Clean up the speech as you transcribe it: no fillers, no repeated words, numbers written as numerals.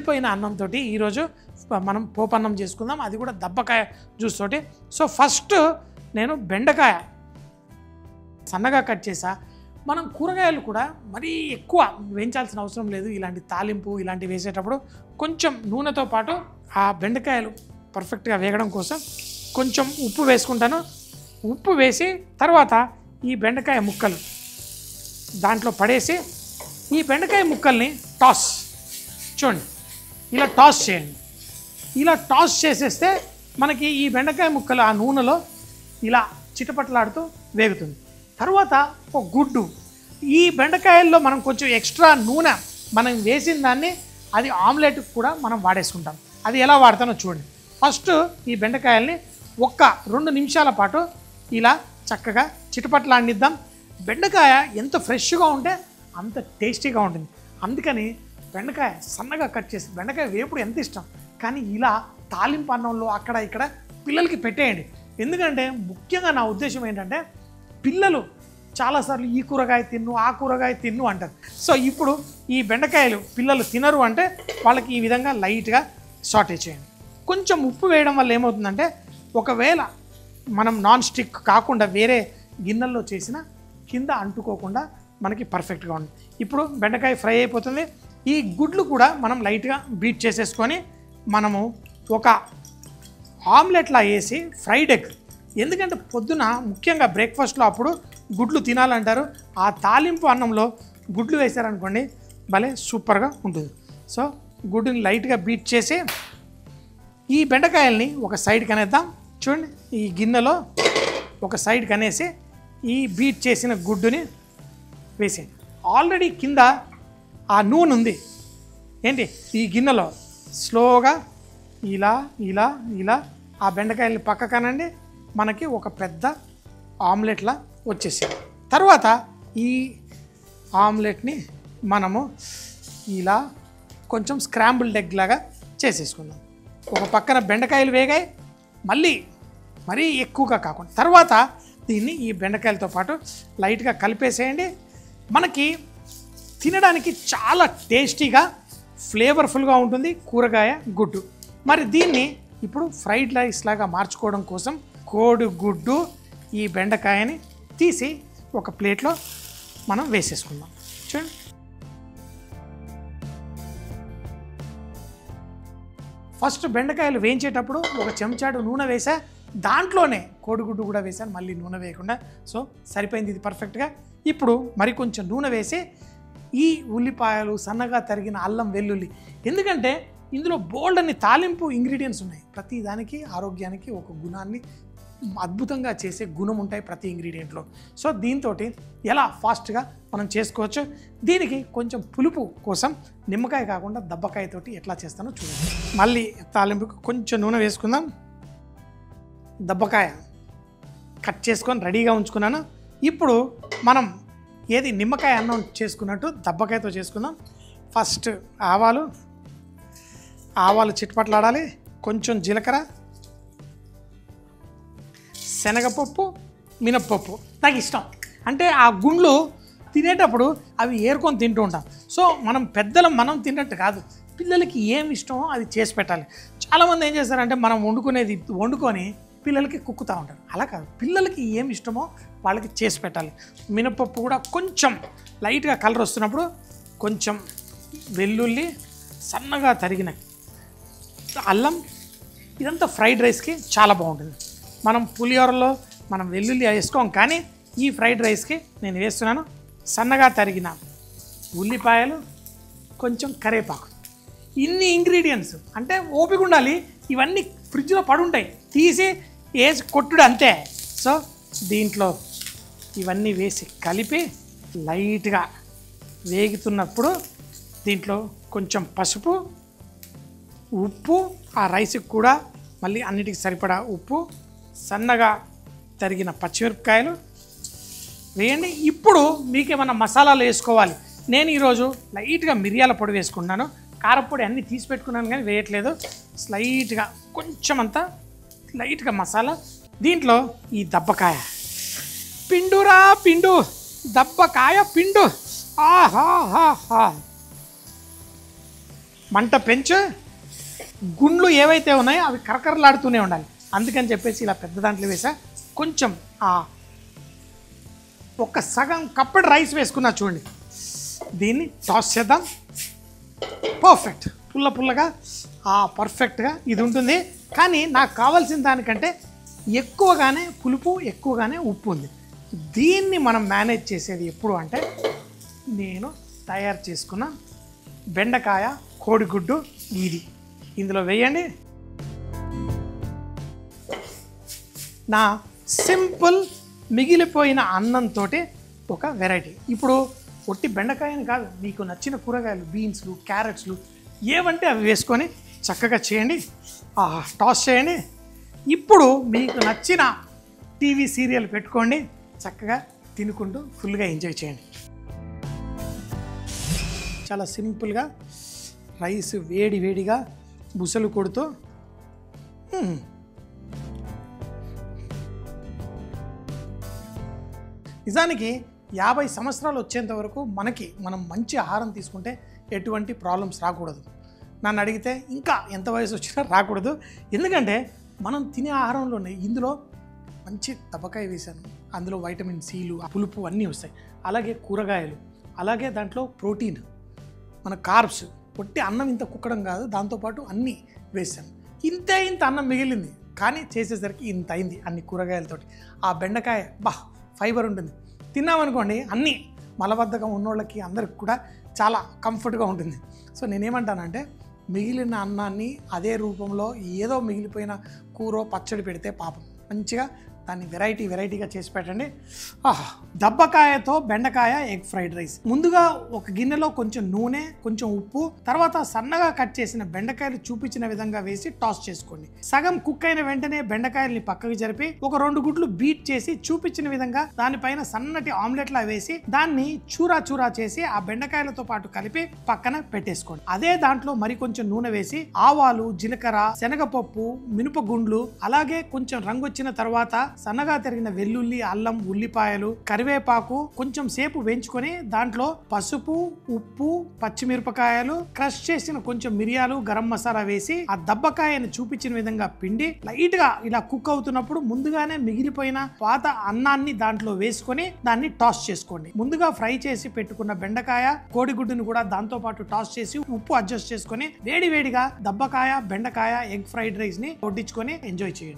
మిగిలిపోయిన అన్నంతో ఈరోజు మనం పోపన్నం చేసుకుందాం, అది కూడా దబ్బకాయ జ్యూస్ తోటి. సో ఫస్ట్ నేను బెండకాయ సన్నగా కట్ చేసా. మనం కూరగాయలు కూడా మరీ ఎక్కువ వేయించాల్సిన అవసరం లేదు. ఇలాంటి తాలింపు ఇలాంటివి వేసేటప్పుడు కొంచెం నూనెతో పాటు ఆ బెండకాయలు పర్ఫెక్ట్గా వేగడం కోసం కొంచెం ఉప్పు వేసుకుంటాను. ఉప్పు వేసి తర్వాత ఈ బెండకాయ ముక్కలు దాంట్లో పడేసి ఈ బెండకాయ ముక్కల్ని టాస్ చూడండి, ఇలా టాస్ చేయండి. ఇలా టాస్ చేసేస్తే మనకి ఈ బెండకాయ ముక్కలు ఆ నూనెలో ఇలా చిటపట్లాడుతూ వేగుతుంది. తర్వాత ఒక గుడ్డు, ఈ బెండకాయల్లో మనం కొంచెం ఎక్స్ట్రా నూనె మనం వేసిన దాన్ని అది ఆమ్లెట్ కూడా మనం వాడేసుకుంటాం. అది ఎలా వాడతానో చూడండి. ఫస్ట్ ఈ బెండకాయల్ని 1-2 నిమిషాల పాటు ఇలా చక్కగా చిటపట్లాడిద్దాం. బెండకాయ ఎంత ఫ్రెష్గా ఉంటే అంత టేస్టీగా ఉంటుంది. అందుకని బెండకాయ సన్నగా కట్ చేసి, బెండకాయ వేపుడు ఎంత ఇష్టం, కానీ ఇలా తాలింపు అన్నంలో అక్కడ ఇక్కడ పిల్లలకి పెట్టేయండి. ఎందుకంటే ముఖ్యంగా నా ఉద్దేశం ఏంటంటే పిల్లలు చాలాసార్లు ఈ కూరగాయ తిన్ను ఆ కూరగాయ తిన్ను అంటారు. సో ఇప్పుడు ఈ బెండకాయలు పిల్లలు తినరు అంటే వాళ్ళకి ఈ విధంగా లైట్గా సాటే చేయండి. కొంచెం ఉప్పు వేయడం వల్ల ఏమవుతుందంటే ఒకవేళ మనం నాన్ స్టిక్ కాకుండా వేరే గిన్నెల్లో చేసిన కింద అంటుకోకుండా మనకి పర్ఫెక్ట్గా ఉంది. ఇప్పుడు బెండకాయ ఫ్రై అయిపోతుంది. ఈ గుడ్లు కూడా మనం లైట్గా బీట్ చేసేసుకొని మనము ఒక ఆమ్లెట్లా వేసి ఫ్రైడ్ ఎగ్, ఎందుకంటే పొద్దున ముఖ్యంగా బ్రేక్ఫాస్ట్లో అప్పుడు గుడ్లు తినాలంటారు. ఆ తాలింపు అన్నంలో గుడ్లు వేసారనుకోండి భలే సూపర్గా ఉంటుంది. సో గుడ్డుని లైట్గా బీట్ చేసి ఈ బెండకాయల్ని ఒక సైడ్కి అనేద్దాం. చూడండి, ఈ గిన్నెలో ఒక సైడ్కి అనేసి ఈ బీట్ చేసిన గుడ్డుని వేసేయండి. ఆల్రెడీ కింద ఆ నూనె ఉంది ఏంటి ఈ గిన్నెలో. స్లోగా ఇలా ఇలా ఇలా ఆ బెండకాయల్ని పక్కకనండి, మనకి ఒక పెద్ద ఆమ్లెట్లా వచ్చేసింది. తర్వాత ఈ ఆమ్లెట్ని మనము ఇలా కొంచెం స్క్రాంబుల్డ్ ఎగ్ లాగా చేసేసుకుందాం. ఒక పక్కన బెండకాయలు వేగాయి, మరీ ఎక్కువగా కాకుండా తర్వాత దీన్ని ఈ బెండకాయలతో పాటు లైట్గా కలిపేసేయండి. మనకి తినడానికి చాలా టేస్టీగా ఫ్లేవర్ఫుల్గా ఉంటుంది కూరగాయ గుడ్డు. మరి దీన్ని ఇప్పుడు ఫ్రైడ్ రైస్ లాగా మార్చుకోవడం కోసం కోడిగుడ్డు ఈ బెండకాయని తీసి ఒక ప్లేట్లో మనం వేసేసుకుందాం. చూడండి, ఫస్ట్ బెండకాయలు వేయించేటప్పుడు ఒక చెంచాడు నూనె వేసా, దాంట్లోనే కోడిగుడ్డు కూడా వేసాను, మళ్ళీ నూనె వేయకుండా. సో సరిపోయింది ఇది పర్ఫెక్ట్గా. ఇప్పుడు మరి కొంచెం నూనె వేసి ఈ ఉల్లిపాయలు, సన్నగా తరిగిన అల్లం వెల్లుల్లి, ఎందుకంటే ఇందులో బోల్డ్ అన్ని తాలింపు ఇంగ్రీడియంట్స్ ఉన్నాయి. ప్రతి దానికి ఆరోగ్యానికి ఒక గుణాన్ని అద్భుతంగా చేసే గుణం ఉంటాయి ప్రతి ఇంగ్రీడియంట్లో. సో దీంతో ఎలా ఫాస్ట్గా మనం చేసుకోవచ్చు. దీనికి కొంచెం పులుపు కోసం నిమ్మకాయ కాకుండా దబ్బకాయతోటి ఎట్లా చేస్తానో చూడండి. మళ్ళీ తాలింపుకు కొంచెం నూనె వేసుకుందాం. దబ్బకాయ కట్ చేసుకొని రెడీగా ఉంచుకున్నాను. ఇప్పుడు మనం ఏది నిమ్మకాయ అన్నం చేసుకున్నట్టు దబ్బకాయతో చేసుకుందాం. ఫస్ట్ ఆవాలు చిట్పట్లాడాలి, కొంచెం జీలకర్ర, శనగపప్పు, మినప్పప్పు. నాకు ఇష్టం అంటే ఆ గుండ్లు తినేటప్పుడు అవి ఏరుకొని తింటూ ఉంటాం. సో మనం తిన్నట్టు కాదు, పిల్లలకి ఏమి ఇష్టమో అది చేసి పెట్టాలి. చాలామంది ఏం చేస్తారంటే మనం వండుకొని పిల్లలకి కుక్కుతూ ఉంటారు. అలా కాదు, పిల్లలకి ఏమి ఇష్టమో వాళ్ళకి చేసి పెట్టాలి. మినపప్పు కూడా కొంచెం లైట్గా కలర్ వస్తున్నప్పుడు కొంచెం వెల్లుల్లి, సన్నగా తరిగిన అల్లం, ఇదంతా ఫ్రైడ్ రైస్కి చాలా బాగుంటుంది. మనం పులిహోరలో మనం వెల్లుల్లి వేసుకోం, కానీ ఈ ఫ్రైడ్ రైస్కి నేను వేస్తున్నాను సన్నగా తరిగిన ఉల్లిపాయలు, కొంచెం కరివేపాకు. ఇన్ని ఇంగ్రీడియంట్స్ అంటే ఓపిక ఉండాలి. ఇవన్నీ ఫ్రిడ్జ్లో పడుంటాయి, తీసి వేసి కొట్టుడు అంతే. సో దీంట్లో ఇవన్నీ వేసి కలిపి లైట్గా వేగుతున్నప్పుడు దీంట్లో కొంచెం పసుపు, ఉప్పు, ఆ రైస్కి కూడా మళ్ళీ అన్నిటికి సరిపడా ఉప్పు, సన్నగా తరిగిన పచ్చిమిరపకాయలు వేయండి. ఇప్పుడు మీకేమన్నా మసాలాలు వేసుకోవాలి. నేను ఈరోజు లైట్గా మిరియాల పొడి వేసుకున్నాను. కారపొడి అన్నీ తీసి పెట్టుకున్నాను కానీ వేయట్లేదు. స్లైట్గా కొంచెం అంతా లైట్గా మసాలా. దీంట్లో ఈ దబ్బకాయ పిండురా పిండు, దబ్బకాయ పిండు. ఆహాహాహా, మంట పెంచు, గుండ్లు ఏవైతే ఉన్నాయో అవి కరకరలాడుతూనే ఉండాలి. అందుకని చెప్పేసి ఇలా పెద్ద దాంట్లో వేసా. కొంచెం ఒక సగం కప్పటి రైస్ వేసుకున్నా చూడండి. దీన్ని టాస్ చేద్దాం. పర్ఫెక్ట్, పుల్లగా పర్ఫెక్ట్గా ఇది ఉంటుంది. కానీ నాకు కావాల్సిన దానికంటే ఎక్కువగానే పులుపు, ఎక్కువగానే ఉప్పు ఉంది. దీన్ని మనం మేనేజ్ చేసేది ఎప్పుడు అంటే, నేను తయారు చేసుకున్న బెండకాయ కోడిగుడ్డు ఇది ఇందులో వేయండి. నా సింపుల్ మిగిలిపోయిన అన్నంతో ఒక వెరైటీ. ఇప్పుడు ఒట్టి బెండకాయని కాదు, మీకు నచ్చిన కూరగాయలు, బీన్స్లు, క్యారెట్స్లు ఏవంటే అవి వేసుకొని చక్కగా చేయండి. టాస్ చేయండి. ఇప్పుడు మీకు నచ్చిన టీవీ సీరియల్ పెట్టుకోండి, చక్కగా తినుకుంటూ ఫుల్గా ఎంజాయ్ చేయండి. చాలా సింపుల్గా రైస్ వేడిగా బుసలు కొడుతూ నిజానికి 50 సంవత్సరాలు వచ్చేంత వరకు మనం మంచి ఆహారం తీసుకుంటే ఎటువంటి ప్రాబ్లమ్స్ రాకూడదు. నన్ను అడిగితే ఇంకా ఎంత వయసు వచ్చినా రాకూడదు. ఎందుకంటే మనం తినే ఆహారంలోనే ఇందులో మంచి తప్పకాయ వేశాను, అందులో వైటమిన్ సిలు, పులుపు అన్నీ వస్తాయి. అలాగే కూరగాయలు, అలాగే దాంట్లో ప్రోటీన్, మన కార్బ్స్, పొట్టి అన్నం ఇంత కుక్కడం కాదు, దాంతోపాటు అన్నీ వేసాను. ఇంత అన్నం మిగిలింది, కానీ చేసేసరికి ఇంత అయింది అన్ని కూరగాయలతోటి. ఆ బెండకాయ ఫైబర్ ఉంటుంది, తిన్నామనుకోండి అన్నీ మలబద్ధకం ఉన్నోళ్ళకి అందరికి కూడా చాలా కంఫర్ట్గా ఉంటుంది. సో నేనేమంటానంటే, మిగిలిన అన్నాన్ని అదే రూపంలో ఏదో మిగిలిపోయిన కూర పచ్చడి పెడితే పాపం, మంచిగా దాన్ని వెరైటీగా చేసి పెట్టండి. దబ్బకాయతో బెండకాయ ఎగ్ ఫ్రైడ్ రైస్. ముందుగా ఒక గిన్నెలో కొంచెం నూనె, కొంచెం ఉప్పు, తర్వాత సన్నగా కట్ చేసిన బెండకాయలు చూపించిన విధంగా వేసి టాస్ చేసుకోండి. సగం కుక్ అయిన వెంటనే బెండకాయల్ని పక్కకి జరిపి ఒక 2 గుడ్లు బీట్ చేసి చూపించిన విధంగా దానిపైన సన్నటి ఆమ్లెట్లా వేసి దాన్ని చూరా చేసి ఆ బెండకాయలతో పాటు కలిపి పక్కన పెట్టేసుకోండి. అదే దాంట్లో మరి కొంచెం నూనె వేసి ఆవాలు, జీలకర్ర, శనగపప్పు, మినపగుండ్లు, అలాగే కొంచెం రంగు వచ్చిన తర్వాత సన్నగా తరిగిన వెల్లుల్లి, అల్లం, ఉల్లిపాయలు, కరివేపాకు కొంచెం సేపు వేయించుకొని దాంట్లో పసుపు, ఉప్పు, పచ్చిమిరపకాయలు, క్రష్ చేసిన కొంచెం మిరియాలు, గరం మసాలా వేసి ఆ దబ్బకాయని చూపించిన విధంగా పిండి లైట్ గా ఇలా కుక్ అవుతున్నప్పుడు ముందుగానే మిగిలిపోయిన పాత అన్నాన్ని దాంట్లో వేసుకొని దాన్ని టాస్ చేసుకోండి. ముందుగా ఫ్రై చేసి పెట్టుకున్న బెండకాయ కోడిగుడ్డును కూడా దాంతో పాటు టాస్ చేసి ఉప్పు అడ్జస్ట్ చేసుకొని వేడిగా దబ్బకాయ బెండకాయ ఎగ్ ఫ్రైడ్ రైస్ ని వడ్డించుకొని ఎంజాయ్ చేయండి.